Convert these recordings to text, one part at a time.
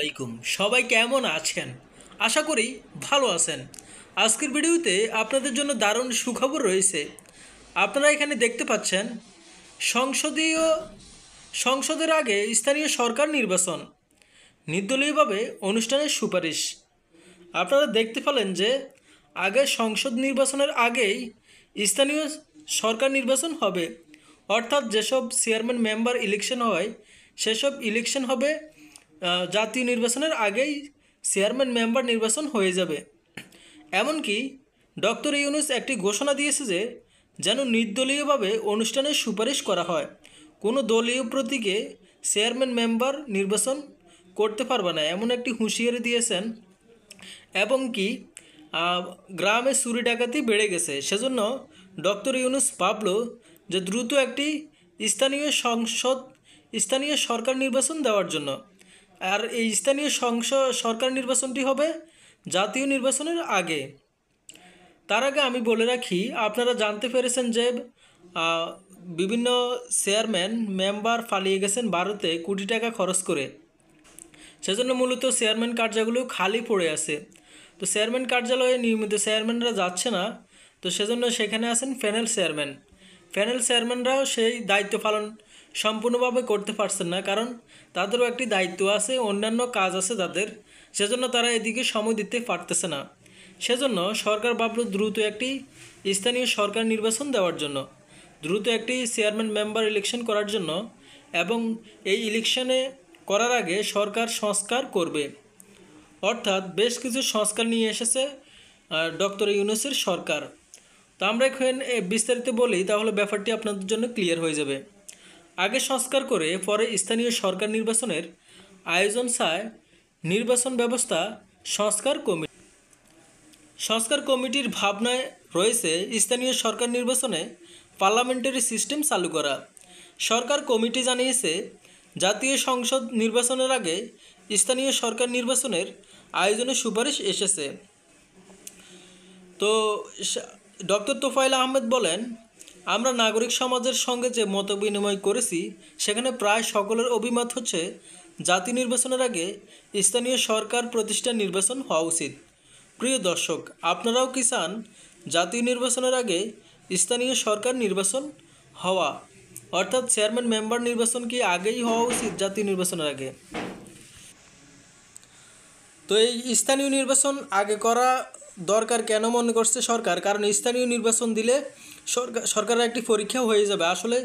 আলাইকুম সবাই কেমন আছেন? আশা করি ভালো আছেন। আজকের ভিডিওতে আপনাদের জন্য দারুণ সুখবর রয়েছে। আপনারা এখানে দেখতে পাচ্ছেন সংসদীয় সংসদের আগে স্থানীয় সরকার নির্বাচন নির্দলীয়ভাবে অনুষ্ঠানের সুপারিশ। আপনারা দেখতে পেলেন যে আগে সংসদ নির্বাচনের আগেই স্থানীয় সরকার নির্বাচন হবে, অর্থাৎ যেসব চেয়ারম্যান মেম্বার ইলেকশন হয় সেসব ইলেকশন হবে জাতীয় নির্বাচনের আগেই চেয়ারম্যান মেম্বার নির্বাচন হয়ে যাবে। এমনকি ডক্টর ইউনূস একটি ঘোষণা দিয়েছে যে যেন নির্দলীয়ভাবে অনুষ্ঠানের সুপারিশ করা হয়, কোনো দলীয় প্রতীকে চেয়ারম্যান মেম্বার নির্বাচন করতে পারবে না, এমন একটি হুঁশিয়ারি দিয়েছেন। এবং কি গ্রামে চুরি ডাকাতি বেড়ে গেছে, সেজন্য ডক্টর ইউনূস ভাবলো যে দ্রুত একটি স্থানীয় সরকার নির্বাচন দেওয়ার জন্য। আর এই স্থানীয় সরকার নির্বাচনটি হবে জাতীয় নির্বাচনের আগে। তার আগে আমি বলে রাখি, আপনারা জানতে পেরেছেন যে বিভিন্ন চেয়ারম্যান মেম্বার পালিয়ে গেছেন ভারতে কোটি টাকা খরচ করে। সেজন্য মূলত চেয়ারম্যান কার্যালয়গুলো খালি পড়ে আছে। তো চেয়ারম্যান কার্যালয়ে নিয়মিত চেয়ারম্যানরা যাচ্ছে না, তো সেজন্য সেখানে আছেন প্যানেল চেয়ারম্যানরাও সেই দায়িত্ব পালন সম্পূর্ণভাবে করতে পারছেন না, কারণ তাদেরও একটি দায়িত্ব আছে, অন্যান্য কাজ আছে তাদের, সেজন্য তারা এদিকে সময় দিতে পারতেছে না। সেজন্য সরকার ভাবল দ্রুত একটি স্থানীয় সরকার নির্বাচন দেওয়ার জন্য, দ্রুত একটি চেয়ারম্যান মেম্বার ইলেকশন করার জন্য, এবং এই ইলেকশনে করার আগে সরকার সংস্কার করবে, অর্থাৎ বেশ কিছু সংস্কার নিয়ে এসেছে ডক্টর ইউনূসের সরকার। তো আমরা এখন বিস্তারিত বলি, তাহলে ব্যাপারটি আপনাদের জন্য ক্লিয়ার হয়ে যাবে। আগে সংস্কার করে পরে স্থানীয় সরকার নির্বাচনের আয়োজন চায় নির্বাচন ব্যবস্থা সংস্কার কমিটির ভাবনায় রয়েছে স্থানীয় সরকার নির্বাচনে পার্লামেন্টারি সিস্টেম চালু করা। সরকার কমিটি জানিয়েছে জাতীয় সংসদ নির্বাচনের আগে স্থানীয় সরকার নির্বাচনের আয়োজনের সুপারিশ এসেছে। তো ডক্টর তোফায়েল আহমেদ বলেন, আমরা নাগরিক সমাজের সঙ্গে যে মত বিনিময় করেছি সেখানে প্রায় সকলের অভিমত হচ্ছে জাতীয় নির্বাচনের আগে স্থানীয় সরকার প্রতিষ্ঠান নির্বাচন হওয়া উচিত। প্রিয় দর্শক, আপনারাও কি চান জাতীয় নির্বাচনের আগে স্থানীয় সরকার নির্বাচন হওয়া, অর্থাৎ চেয়ারম্যান মেম্বার নির্বাচন কি আগেই হওয়া উচিত জাতীয় নির্বাচনের আগে? তো এই স্থানীয় নির্বাচন আগে করা দরকার কেন মনে করছে সরকার? কারণ স্থানীয় নির্বাচন দিলে সরকারের একটি পরীক্ষা হয়ে যাবে, আসলে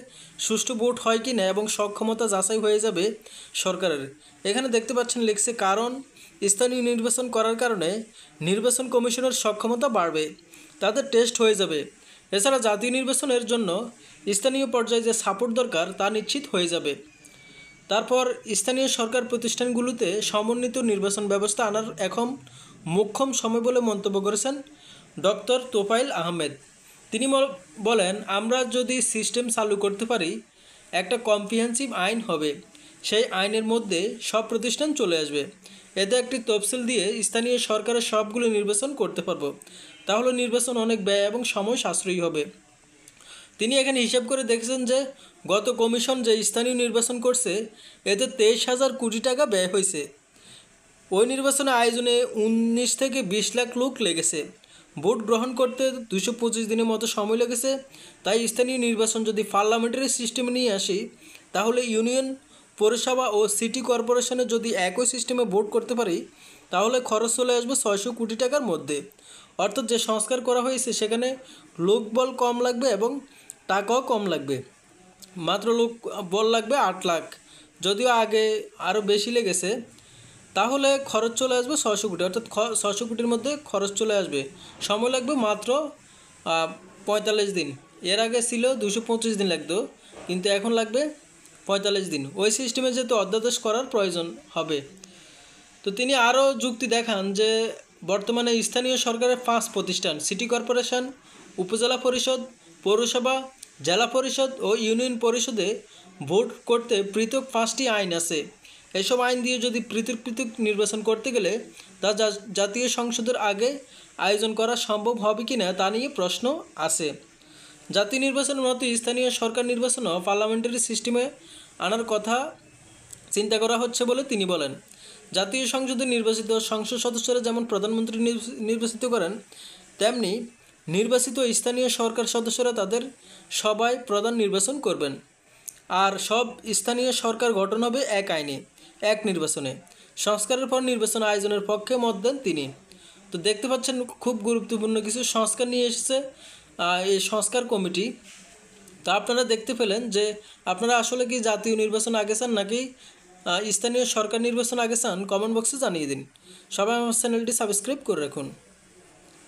সুষ্ঠু ভোট হয় কি না এবং সক্ষমতা যাচাই হয়ে যাবে সরকারের। এখানে দেখতে পাচ্ছেন লিখছে, কারণ স্থানীয় নির্বাচন করার কারণে নির্বাচন কমিশনের সক্ষমতা বাড়বে, তাদের টেস্ট হয়ে যাবে। এছাড়া জাতীয় নির্বাচনের জন্য স্থানীয় পর্যায়ে যে সাপোর্ট দরকার তা নিশ্চিত হয়ে যাবে। তারপর স্থানীয় সরকার প্রতিষ্ঠানগুলোতে সমন্বিত নির্বাচন ব্যবস্থা আনার এখন মোক্ষম সময় বলে মন্তব্য করেছেন ডক্টর তোফায়েল আহমেদ। তিনি বলেন, আমরা যদি সিস্টেম চালু করতে পারি একটা কম্প্রিহেন্সিভ আইন হবে, সেই আইনের মধ্যে সব প্রতিষ্ঠান চলে আসবে, এতে একটি তফসিল দিয়ে স্থানীয় সরকারের সবগুলো নির্বাচন করতে পারবো, তাহলে নির্বাচন অনেক ব্যয় এবং সময় সাশ্রয়ী হবে। তিনি এখানে হিসাব করে দেখেছেন যে গত কমিশন যে স্থানীয় নির্বাচন করছে এতে 23,000 কোটি টাকা ব্যয় হয়েছে। ওই নির্বাচনে আয়োজনে 19 থেকে 20 লাখ লোক লেগেছে, ভোট গ্রহণ করতে 225 দিনের মতো সময় লেগেছে। তাই স্থানীয় নির্বাচন যদি পার্লামেন্টারি সিস্টেমে নিয়ে আসি, তাহলে ইউনিয়ন পৌরসভা ও সিটি কর্পোরেশনে যদি একই সিস্টেমে ভোট করতে পারি, তাহলে খরচ চলে আসবে 600 কোটি টাকার মধ্যে। অর্থাৎ যে সংস্কার করা হয়েছে সেখানে লোকবল কম লাগবে এবং টাকাও কম লাগবে, মাত্র লোক বল লাগবে 8 লাখ, যদিও আগে আরও বেশি লেগেছে। তাহলে খরচ চলে আসবে 600 কোটি, অর্থাৎ 600 কোটির মধ্যে খরচ চলে আসবে, সময় লাগবে মাত্র 45 দিন। এর আগে ছিল 225 দিন লাগতো, কিন্তু এখন লাগবে 45 দিন। ওই সিস্টেমে যেহেতু অধ্যাদেশ করার প্রয়োজন হবে। তো তিনি আরও যুক্তি দেখান যে বর্তমানে স্থানীয় সরকারের 5 প্রতিষ্ঠান, সিটি কর্পোরেশন, উপজেলা পরিষদ, পৌরসভা, জেলা পরিষদ ও ইউনিয়ন পরিষদে ভোট করতে পৃথক 5টি আইন আছে। এসব আইন দিয়ে যদি পৃথক পৃথক নির্বাচন করতে গেলে তা জাতীয় সংসদের আগে আয়োজন করা সম্ভব হবে কি না তা নিয়ে প্রশ্ন আছে। জাতীয় নির্বাচনের মতো স্থানীয় সরকার নির্বাচনও পার্লামেন্টারি সিস্টেমে আনার কথা চিন্তা করা হচ্ছে বলে তিনি বলেন। জাতীয় সংসদে নির্বাচিত সংসদ সদস্যরা যেমন প্রধানমন্ত্রী নির্বাচিত করেন, তেমনি নির্বাচিত স্থানীয় সরকার সদস্যরা তাদের সভায় প্রধান নির্বাচন করবেন। আর সব স্থানীয় সরকার গঠন হবে এক আইনে, এক নির্বাচনে। সংস্কারের পর নির্বাচন আয়োজনের পক্ষে মত দেন তিনি। তো দেখতে পাচ্ছেন খুব গুরুত্বপূর্ণ কিছু সংস্কার নিয়ে এসেছে এই সংস্কার কমিটি। তা আপনারা দেখতে পেলেন যে আপনারা আসলে কি জাতীয় নির্বাচন আগে চান নাকি স্থানীয় সরকার নির্বাচন আগে চান, কমেন্ট বক্সে জানিয়ে দিন। সবাই আমার চ্যানেলটি সাবস্ক্রাইব করে রাখুন।